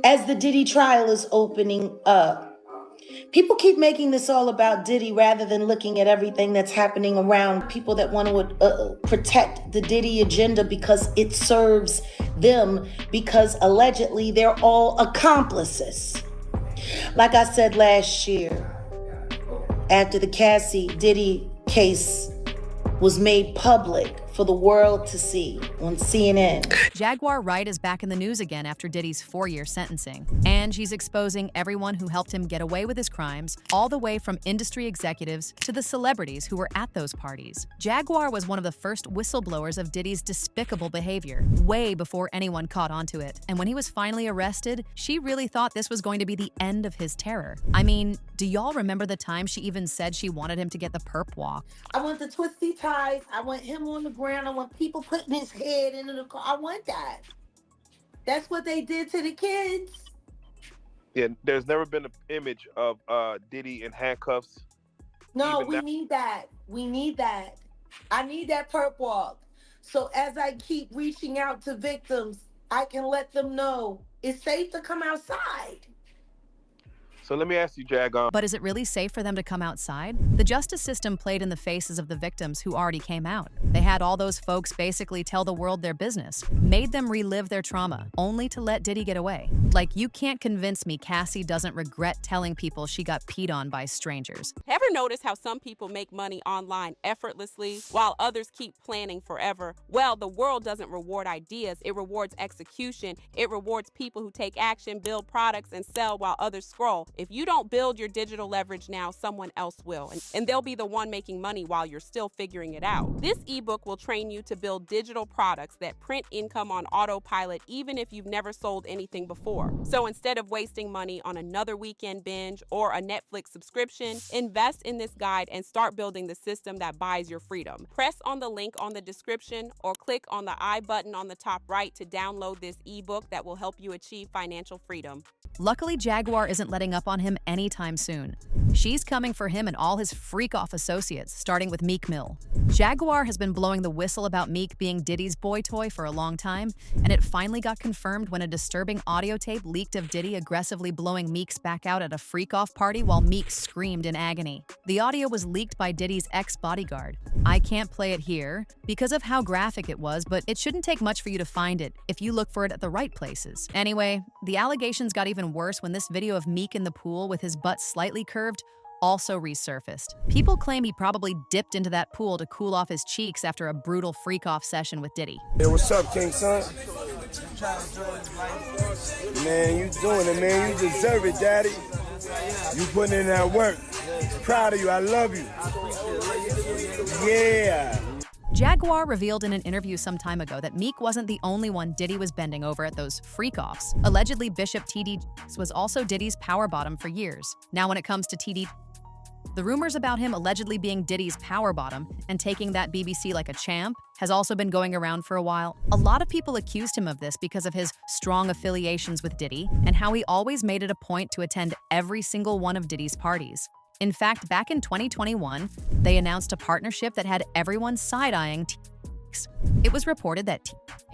as the Diddy trial is opening up. People keep making this all about Diddy rather than looking at everything that's happening around people that want to protect the Diddy agenda because it serves them, because allegedly they're all accomplices. Like I said last year, after the Cassie Diddy case was made public for the world to see on CNN. Jaguar Wright is back in the news again after Diddy's 4-year sentencing, and she's exposing everyone who helped him get away with his crimes, all the way from industry executives to the celebrities who were at those parties. Jaguar was one of the first whistleblowers of Diddy's despicable behavior, way before anyone caught onto it. And when he was finally arrested, she really thought this was going to be the end of his terror. I mean, do y'all remember the time she even said she wanted him to get the perp walk? I want the twisty ties. I want him on the ground. I want people putting his head into the car. I want that. That's what they did to the kids. Yeah, there's never been an image of Diddy in handcuffs. No, we need that. We need that. I need that perp walk. So as I keep reaching out to victims, I can let them know it's safe to come outside. So let me ask you, Jaguar. But is it really safe for them to come outside? The justice system played in the faces of the victims who already came out. They had all those folks basically tell the world their business, made them relive their trauma, only to let Diddy get away. Like, you can't convince me Cassie doesn't regret telling people she got peed on by strangers. Ever notice how some people make money online effortlessly while others keep planning forever? Well, the world doesn't reward ideas, it rewards execution. It rewards people who take action, build products, and sell while others scroll. If you don't build your digital leverage now, someone else will, and they'll be the one making money while you're still figuring it out. This ebook will train you to build digital products that print income on autopilot even if you've never sold anything before. So instead of wasting money on another weekend binge or a Netflix subscription, invest in this guide and start building the system that buys your freedom. Press on the link on the description or click on the I button on the top right to download this ebook that will help you achieve financial freedom. Luckily, Jaguar isn't letting up on him anytime soon. She's coming for him and all his freak-off associates, starting with Meek Mill. Jaguar has been blowing the whistle about Meek being Diddy's boy toy for a long time, and it finally got confirmed when a disturbing audio tape leaked of Diddy aggressively blowing Meek's back out at a freak-off party while Meek screamed in agony. The audio was leaked by Diddy's ex-bodyguard. I can't play it here because of how graphic it was, but it shouldn't take much for you to find it if you look for it at the right places. Anyway, the allegations got even worse when this video of Meek in the pool with his butt slightly curved also resurfaced. People claim he probably dipped into that pool to cool off his cheeks after a brutal freak-off session with Diddy. Hey, what's up, King Son? Man, you doing it, man. You deserve it, Daddy. You putting in that work. Proud of you. I love you. Yeah. Jaguar revealed in an interview some time ago that Meek wasn't the only one Diddy was bending over at those freak-offs. Allegedly, Bishop TD was also Diddy's power bottom for years. Now when it comes to TD, the rumors about him allegedly being Diddy's power bottom and taking that BBC like a champ has also been going around for a while. A lot of people accused him of this because of his strong affiliations with Diddy and how he always made it a point to attend every single one of Diddy's parties. In fact, back in 2021, they announced a partnership that had everyone side-eyeing TX. It was reported that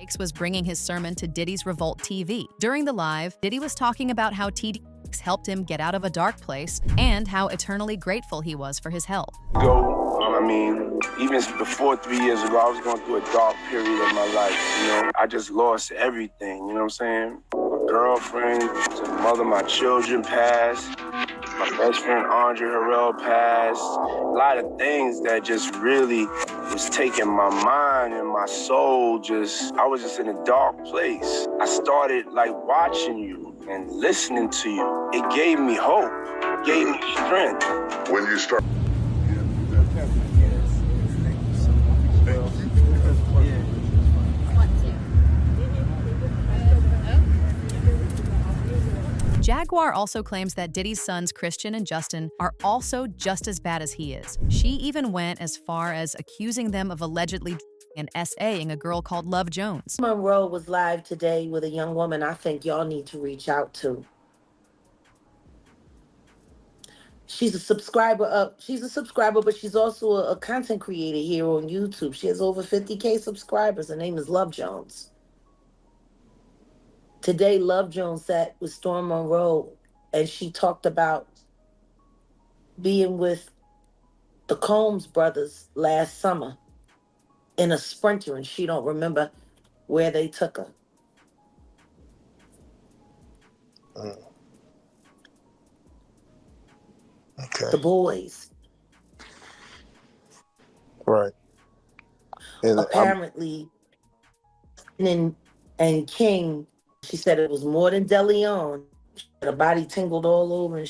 TX was bringing his sermon to Diddy's Revolt TV. During the live, Diddy was talking about how TX helped him get out of a dark place and how eternally grateful he was for his help. I mean, even before 3 years ago, I was going through a dark period of my life, you know. I just lost everything, you know what I'm saying? My girlfriend, the mother of my children passed. My best friend Andre Harrell passed. A lot of things that just really was taking my mind and my soul. I was just in a dark place. I started like watching you and listening to you. It gave me hope, it gave me strength. When you start. Jaguar also claims that Diddy's sons Christian and Justin are also just as bad as he is. She even went as far as accusing them of allegedly and SAing a girl called Love Jones. Monroe was live today with a young woman I think y'all need to reach out to. She's a subscriber, but she's also a content creator here on YouTube. She has over 50K subscribers. Her name is Love Jones. Today, Love Jones sat with Storm Monroe, and she talked about being with the Combs brothers last summer in a Sprinter, and she don't remember where they took her. Okay. The boys. Right. And Apparently, and King, she said it was more than DeLeon. Her body tingled all over, and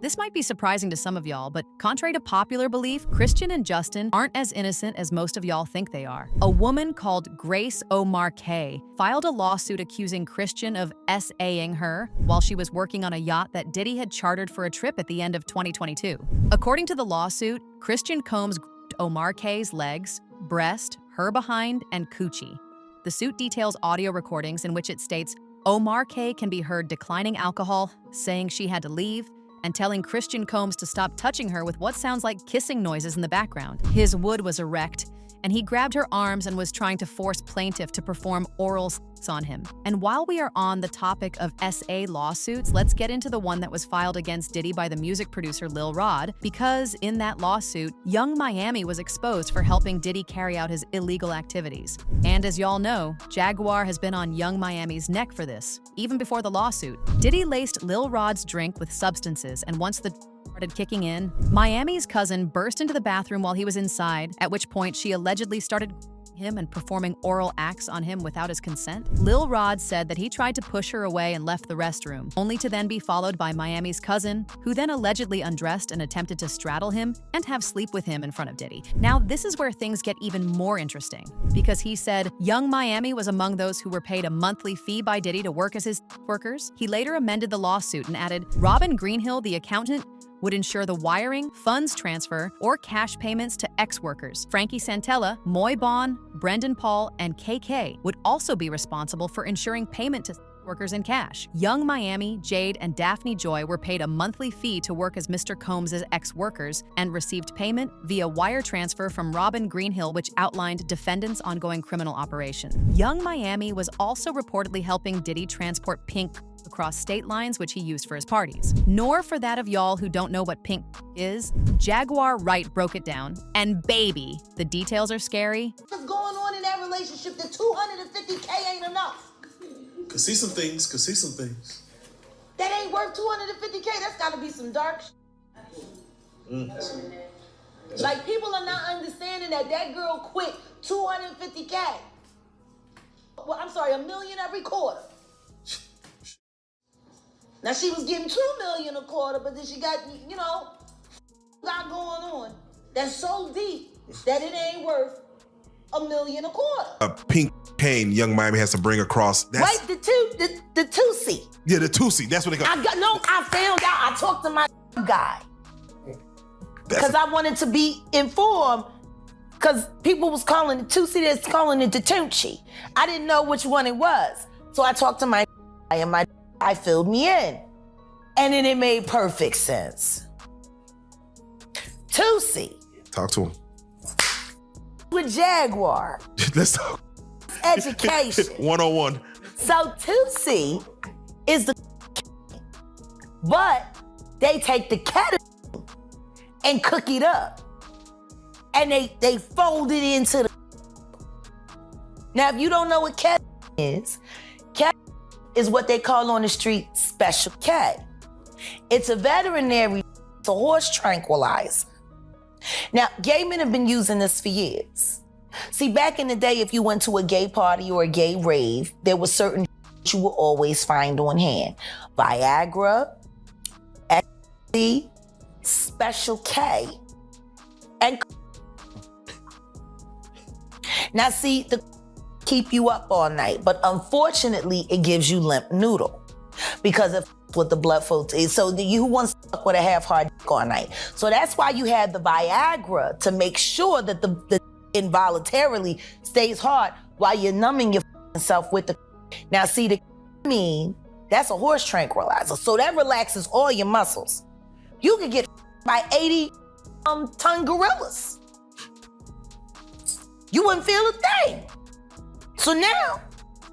This might be surprising to some of y'all, but contrary to popular belief, Christian and Justin aren't as innocent as most of y'all think they are. A woman called Grace O'Marquet filed a lawsuit accusing Christian of SAing her while she was working on a yacht that Diddy had chartered for a trip at the end of 2022. According to the lawsuit, Christian Combs grabbed O'Marquet's legs, breast, her behind, and coochie. The suit details audio recordings in which it states O'Marquet can be heard declining alcohol, saying she had to leave, and telling Christian Combs to stop touching her with what sounds like kissing noises in the background. His wood was erect, and he grabbed her arms and was trying to force plaintiff to perform oral sex on him. And while we are on the topic of SA lawsuits, let's get into the one that was filed against Diddy by the music producer Lil Rod, because in that lawsuit, Young Miami was exposed for helping Diddy carry out his illegal activities. And as y'all know, Jaguar has been on Young Miami's neck for this. Even before the lawsuit, Diddy laced Lil Rod's drink with substances, and once the started kicking in, Miami's cousin burst into the bathroom while he was inside, at which point she allegedly started him and performing oral acts on him without his consent. Lil Rod said that he tried to push her away and left the restroom, only to then be followed by Miami's cousin, who then allegedly undressed and attempted to straddle him and have sleep with him in front of Diddy. Now, this is where things get even more interesting, because he said Young Miami was among those who were paid a monthly fee by Diddy to work as his workers. He later amended the lawsuit and added, Robin Greenhill, the accountant, would ensure the wiring, funds transfer, or cash payments to ex-workers. Frankie Santella, Moy Bon, Brendan Paul, and KK would also be responsible for ensuring payment to workers in cash. Young Miami, Jade, and Daphne Joy were paid a monthly fee to work as Mr. Combs' ex-workers and received payment via wire transfer from Robin Greenhill, which outlined defendants' ongoing criminal operation. Young Miami was also reportedly helping Diddy transport Pink across state lines, which he used for his parties. Nor for that of y'all who don't know what Pink is, Jaguar Wright broke it down. And baby, the details are scary. what's going on in that relationship? The 250K ain't enough. Could see some things. That ain't worth 250K. That's gotta be some dark Like, people are not understanding that girl quit 250K. Well, I'm sorry, $1 million every quarter. Now, she was getting $2 million a quarter, but then she got, got going on. That's so deep that it ain't worth $1 million a quarter. A pink pain Young Miami has to bring across. Wait, the Tusi. Yeah, the Tusi. That's what they call it. I found out. I talked to my guy. Because I wanted to be informed. Because people was calling it Tusi, that's calling it the Tunchi. I didn't know which one it was. So I talked to my guy, and my guy filled me in. And then it made perfect sense. Tusi. Talk to him. With Jaguar. Let's talk. Education. 101. So Tusi is the but they take the ketamine and cook it up. And they fold it into the. Now, if you don't know what ketamine is what they call on the street Special K. It's a veterinary, it's a horse tranquilizer. Now, gay men have been using this for years. See, back in the day, if you went to a gay party or a gay rave, there was certain you will always find on hand. Viagra, ecstasy, Special K, and now see, the keep you up all night, but unfortunately, it gives you limp noodle because of what the blood flow is. So you wants to fuck with a half-hard dick all night. So that's why you have the Viagra, to make sure that the involuntarily stays hard while you're numbing yourself with the. Now see, the that's a horse tranquilizer, so that relaxes all your muscles. You could get by 80-ton gorillas. You wouldn't feel a thing. So now,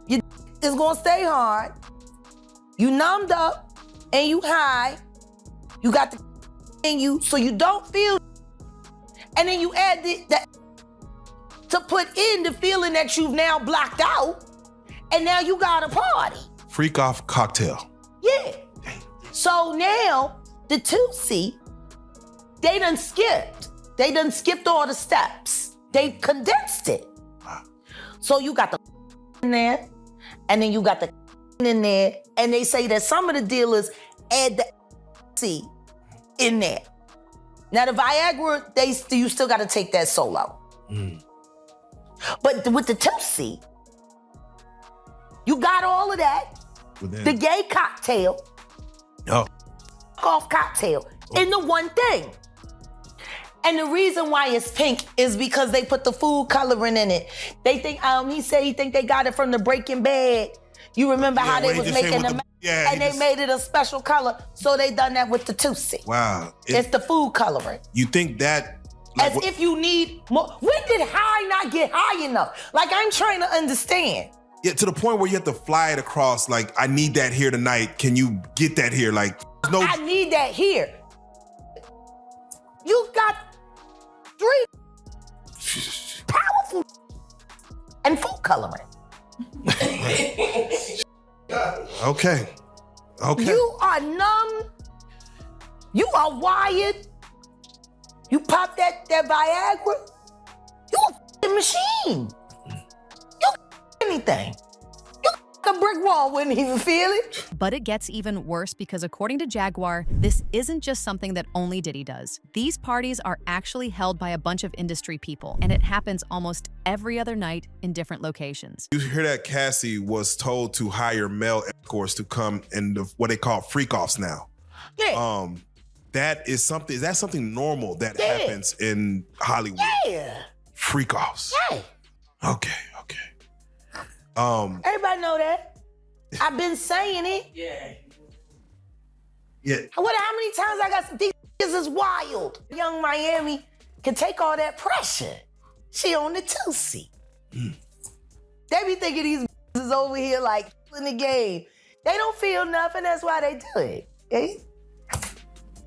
you is gonna stay hard. You numbed up and you high. You got the in you, so you don't feel. And then you add that to put in the feeling that you've now blocked out, and now you got a party. Freak off cocktail. Yeah. So now the Tootsie, they done skipped. They done skipped all the steps. They condensed it. So you got the in there, and then you got the in there, and they say that some of the dealers add the C in there. Now the Viagra, you still got to take that solo. But with the Tootsie, you got all of that. The gay cocktail, off cocktail, in the one thing. And the reason why it's pink is because they put the food coloring in it. They think, he said he think they got it from the Breaking Bad. You remember how they was making them, and they made it a special color, so they done that with the Tootsie. Wow. It's the food coloring. You think that... As if you need more. When did high not get high enough? Like, I'm trying to understand. Yeah, to the point where you have to fly it across, like, I need that here tonight. Can you get that here? Like, no... I need that here. You got 3 powerful and food coloring. Okay. You are numb. You are wired. You pop that Viagra. You a f***ing machine. You anything. You a brick wall, wouldn't even feel it. But it gets even worse because according to Jaguar, this isn't just something that only Diddy does. These parties are actually held by a bunch of industry people, and it happens almost every other night in different locations. You hear that Cassie was told to hire male escorts to come in what they call freak-offs now. Yeah. Is that something normal that happens in Hollywood? Yeah. Freak-offs. Yeah. Okay. Everybody know that. I've been saying it. Yeah. How many times I got these is wild. Young Miami can take all that pressure. She on the Tootsie. They be thinking these is over here like in the game. They don't feel nothing, that's why they do it. Okay?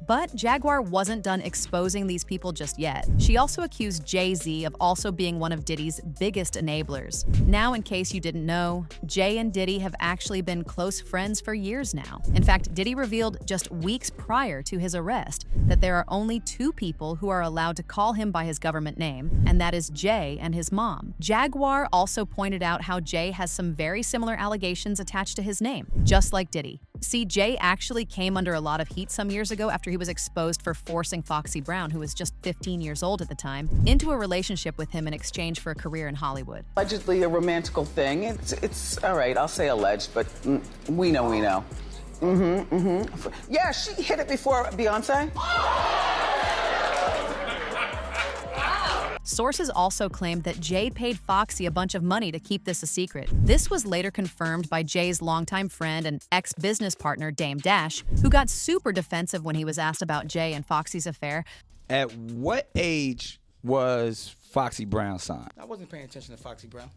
But Jaguar wasn't done exposing these people just yet. She also accused Jay-Z of also being one of Diddy's biggest enablers. Now, in case you didn't know, Jay and Diddy have actually been close friends for years now. In fact, Diddy revealed just weeks prior to his arrest that there are only 2 people who are allowed to call him by his government name, and that is Jay and his mom. Jaguar also pointed out how Jay has some very similar allegations attached to his name, just like Diddy. See, Jay actually came under a lot of heat some years ago after he was exposed for forcing Foxy Brown, who was just 15 years old at the time, into a relationship with him in exchange for a career in Hollywood. Allegedly a romantical thing. It's all right, I'll say alleged, but we know. Yeah, she hit it before Beyonce. Sources also claimed that Jay paid Foxy a bunch of money to keep this a secret. This was later confirmed by Jay's longtime friend and ex-business partner, Dame Dash, who got super defensive when he was asked about Jay and Foxy's affair. At what age was Foxy Brown signed? I wasn't paying attention to Foxy Brown.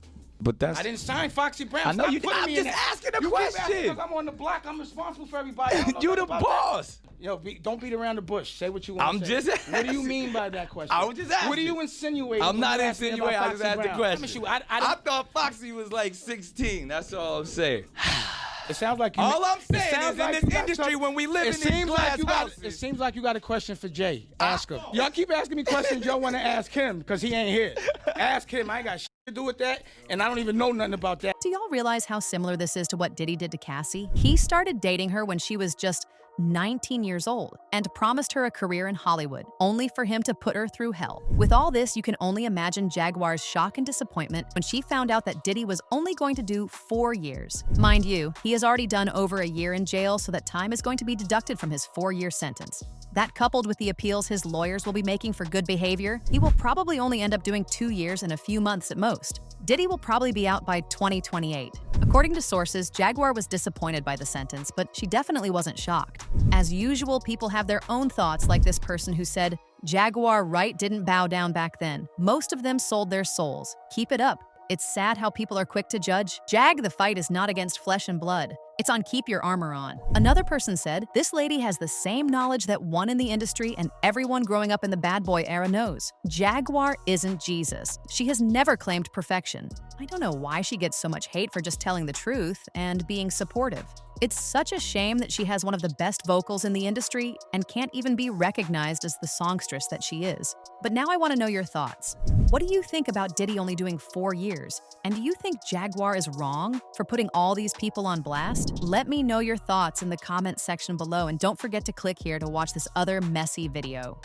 But I didn't sign Foxy Brown. I know Stop you. putting I'm me just in that. asking a You keep asking question. because I'm on the block. I'm responsible for everybody. I don't know You the nothing about boss. that. Yo, don't beat around the bush. Say what you want I'm to say. just What do you asking. mean by that question? I was just asking. What are you insinuating? I'm when not you ask me about insinuating. I just Foxy asked the Brown? question. Let me shoot. I thought Foxy was like 16. That's all I'm saying. It sounds like you. All I'm saying it sounds is like in you this got industry, some- when we live it in these seems glass like you got. houses. It seems like you got a question for Jay. Ask him. Y'all keep asking me questions y'all want to ask him because he ain't here. Ask him. I ain't got shit to do with that, and I don't even know nothing about that. Do y'all realize how similar this is to what Diddy did to Cassie? He started dating her when she was just 19 years old and promised her a career in Hollywood, only for him to put her through hell. With all this, you can only imagine Jaguar's shock and disappointment when she found out that Diddy was only going to do 4 years. Mind you, he has already done over a year in jail, so that time is going to be deducted from his 4-year sentence. That, coupled with the appeals his lawyers will be making for good behavior, he will probably only end up doing 2 years and a few months at most. Diddy will probably be out by 2028. According to sources, Jaguar was disappointed by the sentence, but she definitely wasn't shocked. As usual, people have their own thoughts, like this person who said, Jaguar Wright didn't bow down back then. Most of them sold their souls. Keep it up. It's sad how people are quick to judge. Jag, the fight is not against flesh and blood. It's on keep your armor on. Another person said, this lady has the same knowledge that one in the industry and everyone growing up in the bad boy era knows. Jaguar isn't Jesus. She has never claimed perfection. I don't know why she gets so much hate for just telling the truth and being supportive. It's such a shame that she has one of the best vocals in the industry and can't even be recognized as the songstress that she is. But now I want to know your thoughts. What do you think about Diddy only doing 4 years? And do you think Jaguar is wrong for putting all these people on blast? Let me know your thoughts in the comment section below, and don't forget to click here to watch this other messy video.